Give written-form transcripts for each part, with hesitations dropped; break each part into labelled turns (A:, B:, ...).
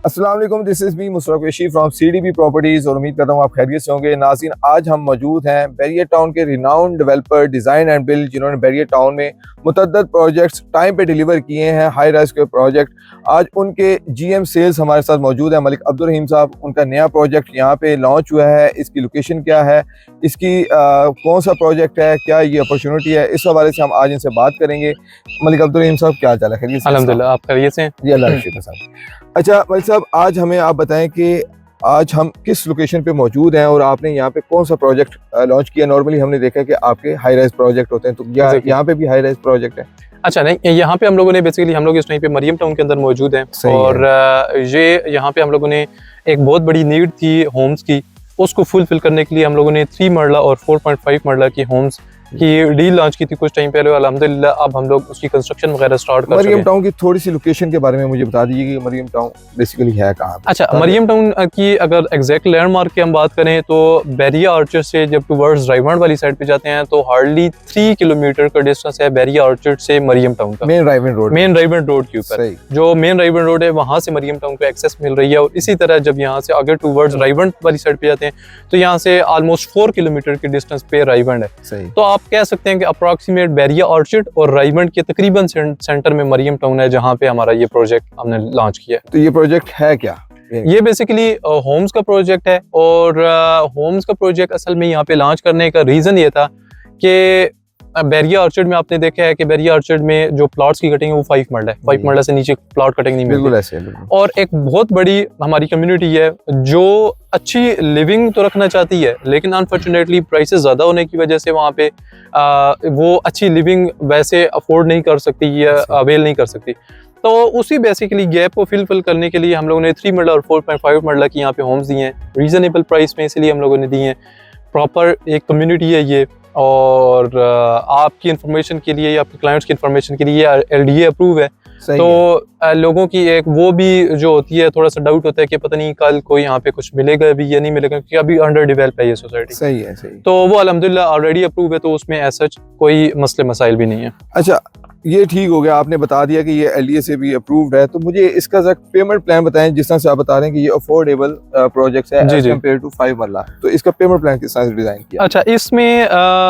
A: अस्सलाम वालेकुम, this is me Musharraf Qureshi from CDB properties और उम्मीद करता हूँ आप खैरियत से होंगे। नाज़रीन, आज हम मौजूद हैं बैरियर टाउन के renowned developer design and build, जिन्होंने बैरियर टाउन में मुतअद्दिद प्रोजेक्ट्स टाइम पे डिलीवर किए हैं, हाई राइज के प्रोजेक्ट। आज उनके GM सेल्स हमारे साथ मौजूद हैं, मलिक अब्दुल रहीम साहब। उनका नया प्रोजेक्ट यहाँ पे लॉन्च हुआ है, इसकी लोकेशन क्या है, इसकी कौन सा प्रोजेक्ट है, क्या ये अपॉर्चुनिटी है, इस हवाले से हम आज इनसे बात करेंगे। मलिक अब्दुल रहीम साहब, क्या हाल चाल है?
B: अल्हम्दुलिल्लाह, आप खैरियत से हैं?
A: जी, अल्लाह का शुक्र साहब। अच्छा मलिक साहब, आज हमें आप बताएं कि आज हम किस लोकेशन पे मौजूद हैं और आपने यहाँ पे कौन सा प्रोजेक्ट लॉन्च किया। नॉर्मली हमने देखा कि आपके हाई राइज प्रोजेक्ट होते हैं, तो यहाँ पे भी हाई राइज प्रोजेक्ट है?
B: अच्छा, नहीं, यहाँ पे हम लोगों ने बेसिकली हम लोग इस टाइम पे मरियम टाउन के अंदर मौजूद हैं और ये यहाँ पे हम लोगों ने एक बहुत बड़ी नीड थी होम्स की, उसको फुलफिल करने के लिए हम लोगों ने 3 मरला और 4.5 मरला की होम्स की डील लॉन्च की थी कुछ टाइम पहले। अल्हम्दुलिल्लाह अब हम लोग उसकी कंस्ट्रक्शन वगैरह स्टार्ट कर चुके हैं।
A: मरियम टाउन की थोड़ी सी लोकेशन के बारे में मुझे बता दीजिए कि मरियम टाउन बेसिकली है कहाँ?
B: अच्छा, मरियम टाउन की अगर एग्जैक्ट लैंडमार्क की हम बात करें तो बैरिया ऑर्चर्ड से जब टुवर्ड्स ड्राइवरन वाली साइड पे जाते हैं तो हार्डली 3 किलोमीटर का डिस्टेंस है बैरिया ऑर्चर्ड से मरियम टाउन का।
A: मेन ड्राइवरन रोड
B: के ऊपर जो मेन ड्राइवरन रोड है वहाँ से मरियम टाउन को एक्सेस मिल रही है। और इसी तरह जब यहाँ से अगर टुवर्ड्स रायवंड वाली साइड पे जाते हैं तो यहाँ से ऑलमोस्ट 4 किलोमीटर के डिस्टेंस पे रायवंड है। तो आप कह सकते हैं कि अप्रॉक्सीमेट बैरिया ऑर्चर्ड और रायवंड के तकरीबन सेंटर में मरियम टाउन है, जहाँ पे हमारा ये प्रोजेक्ट हमने लॉन्च किया।
A: तो ये प्रोजेक्ट है क्या?
B: ये बेसिकली होम्स का प्रोजेक्ट है और होम्स का प्रोजेक्ट असल में यहाँ पे लॉन्च करने का रीज़न ये था कि बैरिया ऑर्चर्ड में आपने देखा है कि बैरिया ऑर्चर्ड में जो प्लॉट्स की कटिंग है वो 5 मरला है, 5 मरला से नीचे प्लॉट कटिंग नहीं मिलती।
A: बिल्कुल ऐसे है।
B: और एक बहुत बड़ी हमारी कम्युनिटी है जो अच्छी लिविंग तो रखना चाहती है, लेकिन अनफॉर्चुनेटली प्राइसेस ज़्यादा होने की वजह से वहाँ पे वो अच्छी लिविंग वैसे अफोर्ड नहीं कर सकती या अवेल नहीं कर सकती। तो उसी बेसिकली गैप को फिल करने के लिए हम लोगों ने 3 मरला और 4.5 मरला की यहाँ पे होम्स दिए हैं रीज़नेबल प्राइस में, इसलिए हम लोगों ने दिए हैं। प्रॉपर एक कम्युनिटी है ये, और आपकी इंफॉर्मेशन के लिए या आपके क्लाइंट्स की इंफॉर्मेशन के लिए LDA अप्रूव है। तो लोगों की एक वो भी जो होती है, थोड़ा सा डाउट होता है कि पता नहीं कल कोई यहाँ पे कुछ मिलेगा भी या नहीं मिलेगा, क्योंकि अभी अंडर डेवलप है ये सोसाइटी।
A: सही है।
B: तो वो अल्हम्दुलिल्लाह ऑलरेडी अप्रूव है, तो उसमें ऐसा कोई मसले मसाइल भी नहीं है।
A: अच्छा, ये ठीक हो गया, आपने बता दिया कि ये LDA से भी अप्रूव्ड है। तो मुझे इसका पेमेंट प्लान बताएं, जिस तरह से आप बता रहे हैं कि ये अफोर्डेबल प्रोजेक्ट है एज कंपेयर टू 5 मरला, तो इसका पेमेंट प्लान किस तरह से डिजाइन किया?
B: अच्छा, इसमें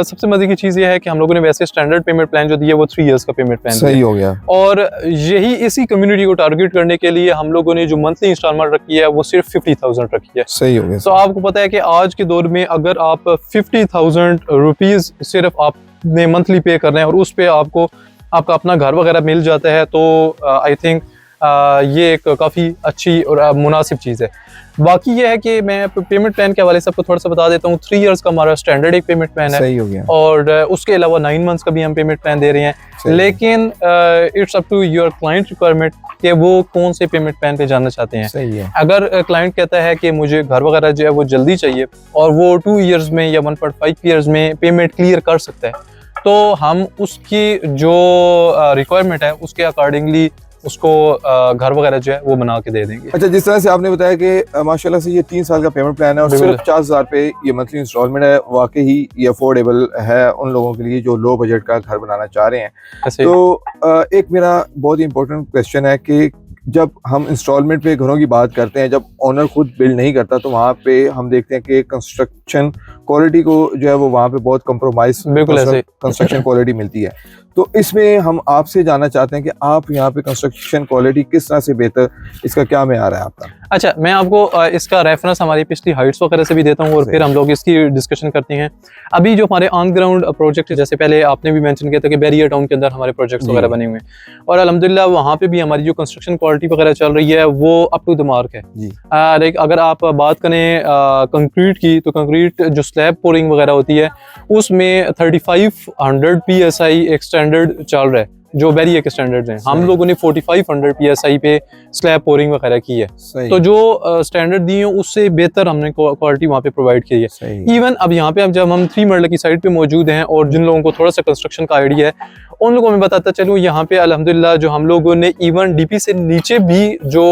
B: सबसे मजे की चीज ये है कि हम लोगों ने वैसे स्टैंडर्ड पेमेंट प्लान जो दिया वो 3 इयर्स का पेमेंट प्लान
A: सही हो गया।
B: और यही इसी कम्युनिटी को टारगेट करने के लिए हम लोगों ने जो मंथली इंस्टॉलमेंट रखी है वो सिर्फ 50,000 रखी है।
A: सही हो गया।
B: तो आपको पता है कि आज के दौर में अगर आप 50,000 रुपीज सिर्फ आपने मंथली पे करना है और उस पे आपका अपना घर वगैरह मिल जाता है, तो आई थिंक ये एक काफ़ी अच्छी और मुनासिब चीज़ है। बाकी ये है कि मैं पेमेंट प्लान के हवाले से आपको थोड़ा सा बता देता हूँ। 3 इयर्स का हमारा स्टैंडर्ड एक पेमेंट प्लान है।
A: सही हो गया।
B: और उसके अलावा 9 मंथ्स का भी हम पेमेंट प्लान दे रहे हैं, लेकिन it's up to your client requirement कि वो कौन से पेमेंट प्लान पे जाना चाहते हैं।
A: सही है।
B: अगर क्लाइंट कहता है कि मुझे घर वगैरह जो है वो जल्दी चाहिए और वो 2 इयर्स में या 1.5 ईयर्स में पेमेंट क्लियर कर सकता है, तो हम उसकी जो रिक्वायरमेंट है उसके अकॉर्डिंगली उसको घर वगैरह जो है वो बना के दे देंगे।
A: अच्छा, जिस तरह से आपने बताया कि माशाल्लाह से ये 3 साल का पेमेंट प्लान है और सिर्फ 50,000 पे ये मंथली इंस्टॉलमेंट है, वाकई ही ये अफोर्डेबल है उन लोगों के लिए जो लो बजट का घर बनाना चाह रहे हैं। तो एक मेरा बहुत ही इंपॉर्टेंट क्वेश्चन है कि जब हम इंस्टॉलमेंट पे घरों की बात करते हैं, जब ओनर खुद बिल्ड नहीं करता, तो वहाँ पे हम देखते हैं कि कंस्ट्रक्शन क्वालिटी को जो है वो वहाँ पे बहुत कंप्रोमाइज कंस्ट्रक्शन क्वालिटी मिलती है। तो इसमें हम आपसे जानना चाहते हैं कि आप यहाँ पे कंस्ट्रक्शन क्वालिटी किस तरह से बेहतर, इसका क्या मेयार है आपका?
B: अच्छा, मैं आपको इसका रेफरेंस हमारी पिछली हाइट्स वगैरह से भी देता हूँ और फिर हम लोग इसकी डिस्कशन करते हैं। अभी जो हमारे ऑन ग्राउंड प्रोजेक्ट, जैसे पहले आपने भी मेंशन किया था कि बैरियर टाउन के अंदर हमारे प्रोजेक्ट्स वगैरह बने हुए हैं और अल्हम्दुलिल्लाह वहाँ पे भी हमारी जो कंस्ट्रक्शन क्वालिटी वगैरह चल रही है वो अप टू द मार्क है। लाइक अगर आप बात करें कंक्रीट की, तो कंक्रीट जो स्लैब पोरिंग वगैरह होती है उसमें 3500 PSI एक स्टैंडर्ड चल रहा है, जो बैरियर के स्टैंडर्ड्स हैं। हम लोगों ने 4500 PSI पे स्लैब पोरिंग वगैरह की है, तो जो स्टैंडर्ड दिए हैं उससे बेहतर हमने क्वालिटी वहाँ पे प्रोवाइड की है। इवन अब यहाँ पे जब हम 3 मरला की साइड पे मौजूद हैं और जिन लोगों को थोड़ा सा कंस्ट्रक्शन का आइडिया है उन लोगों में बताता चलूँ, यहाँ पे अल्हम्दुलिल्लाह जो हम लोगों ने इवन DP से नीचे भी जो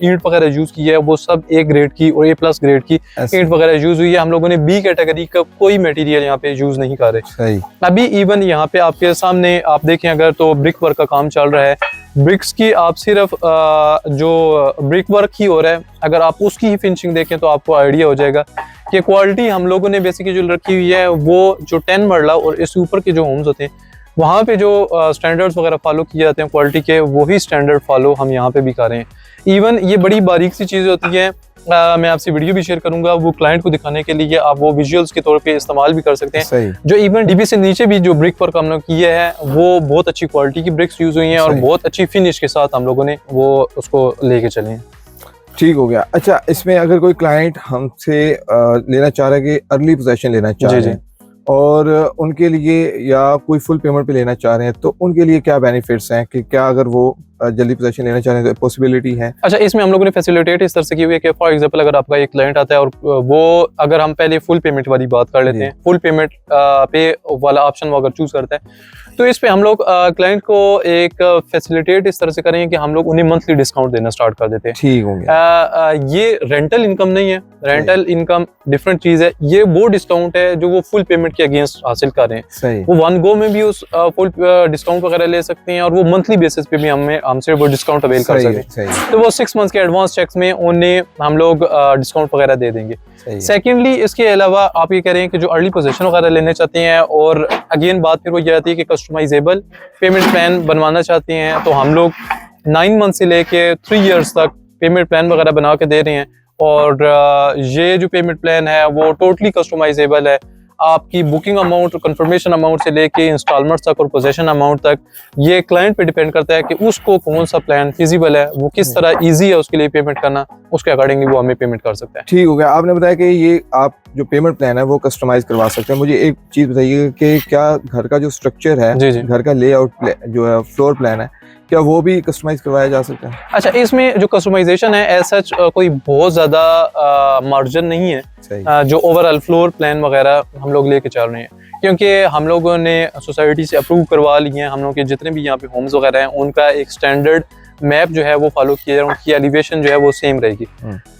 B: ईंट वगैरह यूज की है वो सब A ग्रेड की और A+ ग्रेड की ईंट वगैरह यूज हुई है। हम लोगों ने B कैटेगरी का कोई मटेरियल यहाँ पे यूज नहीं कर रहे। अभी इवन यहाँ पे आपके सामने आप देखें, अगर अंदर तो ब्रिक वर्क का काम चल रहा है। ब्रिक्स की आप सिर्फ जो ब्रिक वर्क ही हो रहा है, अगर आप उसकी ही फिनिशिंग देखें तो आपको आइडिया हो जाएगा कि क्वालिटी हम लोगों ने बेसिकली जो रखी हुई है वो जो 10 मरला और इसके ऊपर के जो होम्स होते हैं वहाँ पे जो स्टैंडर्ड्स वगैरह फॉलो किए जाते हैं क्वालिटी के, वही स्टैंडर्ड फॉलो हम यहाँ पे भी कर रहे हैं। इवन ये बड़ी बारीक सी चीज़ होती है, मैं आपसे वीडियो भी शेयर करूंगा वो क्लाइंट को दिखाने के लिए, आप वो विजुअल्स के तौर पे इस्तेमाल भी कर सकते हैं। जो इवन डीबी से नीचे भी जो ब्रिक वर्क हम लोग किए हैं वो बहुत अच्छी क्वालिटी की ब्रिक्स यूज हुई हैं और बहुत अच्छी फिनिश के साथ हम लोगों ने वो उसको लेके चले हैं।
A: ठीक हो गया। अच्छा, इसमें अगर कोई क्लाइंट हमसे लेना चाह रहा है कि अर्ली पोजेशन लेना चाह रहे हैं और उनके लिए या कोई फुल पेमेंट पे लेना चाह रहे हैं तो उनके लिए क्या बेनिफिट्स हैं, कि क्या अगर वो जल्दी पोजीशन लेना चाह रहे हैं तो पॉसिबिलिटी है?
B: अच्छा, इसमें हम लोगों ने फैसिलिटेट इस तरह से की हुई है कि फॉर एग्जांपल अगर आपका एक क्लाइंट आता है और वो अगर हम पहले फुल पेमेंट वाली बात कर लेते हैं, फुल पेमेंट पे वाला ऑप्शन वो अगर चूज करता है तो इस पे हम लोग क्लाइंट को एक फैसिलिटेट इस तरह से करेंगे कि हम लोग उन्हें मंथली डिस्काउंट देना स्टार्ट कर देते हैं।
A: ठीक हो गया।
B: ये रेंटल इनकम नहीं है, रेंटल इनकम डिफरेंट चीज है, ये वो डिस्काउंट है जो वो फुल पेमेंट के अगेंस्ट हासिल कर रहे हैं।
A: सही।
B: वो वन गो में भी उस फुल डिस्काउंट वगैरह ले सकते हैं और वो मंथली बेसिस पे भी हमसे वो डिस्काउंट अवेल कर सकते हैं। तो वो 6 मंथ्स के एडवांस चेक्स में उन्हें हम लोग डिस्काउंट वगैरह दे देंगे। सेकेंडली, इसके अलावा आप ये कह रहे हैं कि जो अर्ली पोजीशन वगैरह लेने चाहते हैं और अगेन बात फिर वो ये आती है कि कस्टमाइजेबल पेमेंट प्लान बनवाना चाहते हैं तो हम लोग 9 मंथ से लेके 3 इयर्स तक पेमेंट प्लान वगैरह बना के दे रहे हैं। और ये जो पेमेंट प्लान है वो टोटली कस्टमाइजेबल है। आपकी बुकिंग अमाउंट, कंफर्मेशन अमाउंट से लेके इंस्टॉलमेंट्स तक और पोजीशन अमाउंट तक ये क्लाइंट पे डिपेंड करता है कि उसको कौन सा प्लान फिजिबल है, वो किस तरह इजी है उसके लिए पेमेंट करना, उसके अकॉर्डिंगली वो हमें पेमेंट कर सकता है।
A: ठीक हो गया। आपने बताया कि ये आप जो पेमेंट प्लान है वो कस्टमाइज करवा सकते हैं। मुझे एक चीज बताइए कि क्या घर का जो स्ट्रक्चर है, घर का लेआउट जो है, फ्लोर प्लान है, क्या वो भी कस्टमाइज करवाया जा सकता है?
B: अच्छा, इसमें जो कस्टमाइजेशन है एज सच कोई बहुत ज्यादा मार्जिन नहीं है जो ओवरऑल फ्लोर प्लान वगैरह हम लोग लेके चल रहे हैं, क्योंकि हम लोगों ने सोसाइटी से अप्रूव करवा लिए हैं। हम लोग के जितने भी यहाँ पे होम्स वगैरह हैं उनका एक स्टैंडर्ड मैप जो है वो फॉलो किया जा रहा है, उनकी एलिवेशन जो है वो सेम रहेगी।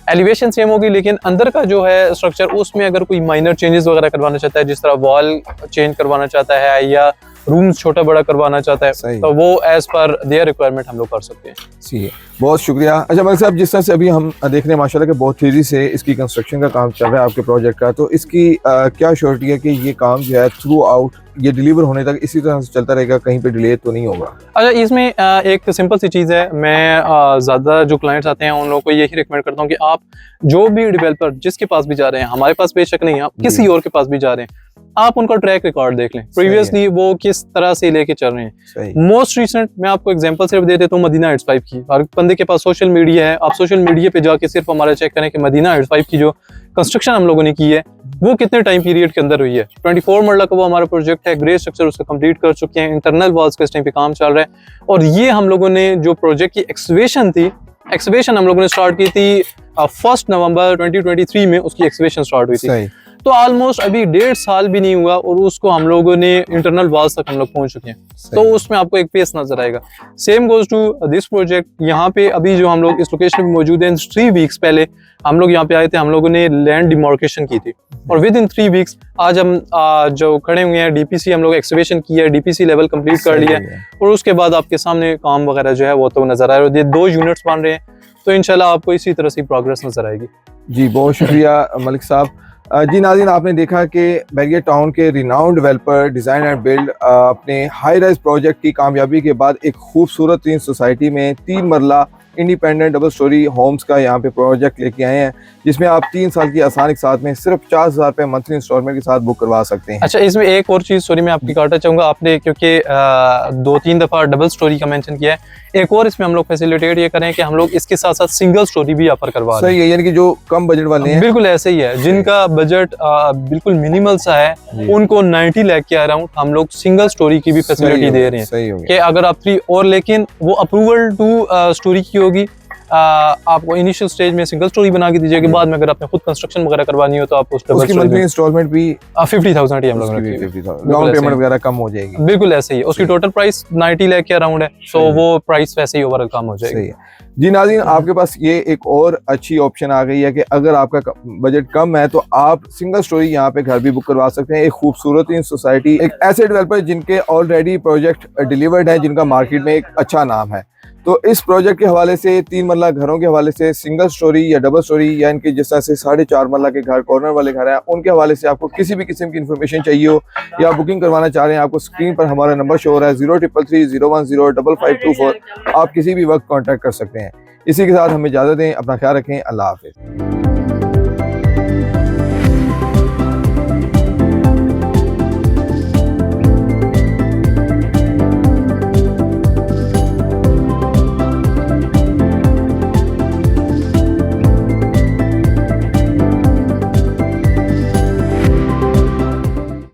B: एलिवेशन सेम होगी लेकिन अंदर का जो है स्ट्रक्चर उसमें अगर कोई माइनर चेंजेस वगैरह करवाना चाहता है, जिस तरह वॉल चेंज करवाना चाहता है या रूम्स छोटा बड़ा करवाना चाहता है तो वो एज पर देयर रिक्वायरमेंट हम लोग कर सकते हैं।
A: जी, बहुत शुक्रिया। अच्छा मलिक साहब, जिस तरह से अभी हम देख रहे हैं माशाल्लाह कि बहुत तेजी से इसकी कंस्ट्रक्शन का काम चल रहा है आपके प्रोजेक्ट का, तो इसकी क्या श्योरिटी है कि ये काम जो है थ्रू आउट ये डिलीवर होने तक इसी तरह से चलता रहेगा, कहीं पे डिले तो नहीं होगा?
B: अच्छा, इसमें एक सिंपल सी चीज़ है, मैं ज़्यादा जो क्लाइंट्स आते हैं उन लोगों को यही रिकमेंड करता हूँ कि आप जो भी डेवलपर जिसके पास भी जा रहे हैं, हमारे पास बेशक नहीं, आप किसी और के पास भी जा रहे हैं, आप उनका ट्रैक रिकॉर्ड देख लें, प्रीवियसली वो किस तरह से लेके चल रहे हैं। मोस्ट रिसेंट मैं आपको एग्जांपल सिर्फ दे देता हूँ मदीना हाइट्स 5 की। हर बंदे के पास सोशल मीडिया है, आप सोशल मीडिया पे जाके सिर्फ हमारा चेक करें कि मदीना हाइट्स 5 की जो कंस्ट्रक्शन हम लोगों ने की है वो कितने टाइम पीरियड के अंदर हुई है। 24 मरला का वो हमारा प्रोजेक्ट है, ग्रे स्ट्रक्चर उसका कंप्लीट कर चुके हैं, इंटरनल वॉल्स का इस टाइम पे काम चल रहा है। और ये हम लोगों ने जो प्रोजेक्ट की एक्सकवेशन थी, एक्सकवेशन हम लोगों ने स्टार्ट की थी 1 नवंबर 2023 में, उसकी एक्सकवेशन स्टार्ट हुई थी। तो ऑलमोस्ट अभी 1.5 साल भी नहीं हुआ और उसको हम लोगों ने इंटरनल वॉल्स तक हम लोग पहुंच चुके हैं। तो उसमें आपको एक पेस नजर आएगा। Same goes to this project. यहाँ पे अभी जो हम लोग इस लोकेशन में मौजूद हैं, 3 वीक्स पहले हम लोग यहाँ पे आए थे, हम लोगों ने लैंड डिमार्केशन की थी और विद इन 3 वीक्स आज हम जो खड़े हुए हैं, डीपीसी हम लोग एक्सकवेशन की है, डीपीसी लेवल कंप्लीट कर लिया है और उसके बाद आपके सामने काम वगैरह जो है वो तो नजर आ रहा है। ये 2 यूनिट्स बन रहे हैं, तो इंशाल्लाह आपको इसी तरह से प्रोग्रेस नजर आएगी।
A: जी, बहुत शुक्रिया मलिक साहब। जी नाज़रीन, आपने देखा कि बैरियर टाउन के renowned developer design and build अपने हाई राइज प्रोजेक्ट की कामयाबी के बाद एक खूबसूरत तीन सोसाइटी में 3 मरला इंडिपेंडेंट डबल स्टोरी होम्स का यहाँ पे प्रोजेक्ट लेके आए हैं, जिसमें आप 3 साल की आसानी के साथ में सिर्फ 40,000 रुपये मंथली इंस्टॉलमेंट के साथ बुक करवा सकते हैं।
B: अच्छा, इसमें एक और चीज़ सॉरी मैं आपकी काटना चाहूँगा, आपने क्योंकि 2-3 दफ़ा डबल स्टोरी का मेंशन किया है, एक और इसमें हम लोग फैसिलिटेट ये करें कि हम लोग इसके साथ साथ सिंगल स्टोरी भी ऑफर करवा रहे हैं।
A: सही है, यानी कि जो कम बजट वाले हैं,
B: बिल्कुल ऐसे ही है, जिनका बजट बिल्कुल मिनिमल सा है, उनको 90 लाख के अराउंड हम लोग सिंगल स्टोरी की भी फैसिलिटी दे रहे हैं कि अगर आप 3 और, लेकिन वो अप्रूवल टू स्टोरी की होगी। आपको इनिशियल स्टेज में सिंगल स्टोरी बना के दीजिएगा, बाद में अगर आपने खुद कंस्ट्रक्शन वगैरह करवानी हो तो आप उस
A: उसकी मंथली इंस्टॉलमेंट भी
B: 50,000 ही हम लोग
A: डाउन पेमेंट वगैरह कम हो जाएगी।
B: बिल्कुल ऐसे ही, उसकी टोटल प्राइस 90 लाख के अराउंड है, सो वो प्राइस वैसे ही ओवरऑल कम हो जाएगी।
A: जी नाज़रीन, आपके पास ये एक और अच्छी ऑप्शन आ गई है कि अगर आपका बजट कम है तो आप सिंगल स्टोरी यहाँ पे घर भी बुक करवा सकते हैं। एक खूबसूरत इन सोसाइटी, एक ऐसे डेवलपर जिनके ऑलरेडी प्रोजेक्ट डिलीवर्ड है, जिनका मार्केट में एक अच्छा नाम है। तो इस प्रोजेक्ट के हवाले से 3 मरला घरों के हवाले से, सिंगल स्टोरी या डबल स्टोरी या इनके जिस तरह से 4.5 मरला के घर, कॉर्नर वाले घर हैं, उनके हवाले से आपको किसी भी किस्म की इन्फॉर्मेशन चाहिए हो या बुकिंग करवाना चाह रहे हैं, आपको स्क्रीन पर हमारा नंबर शो हो रहा है 0333010554। आप किसी भी वक्त कॉन्टैक्ट कर सकते हैं। इसी के साथ हमें इजाज़त दें, अपना ख्याल रखें, अल्लाह हाफिज़।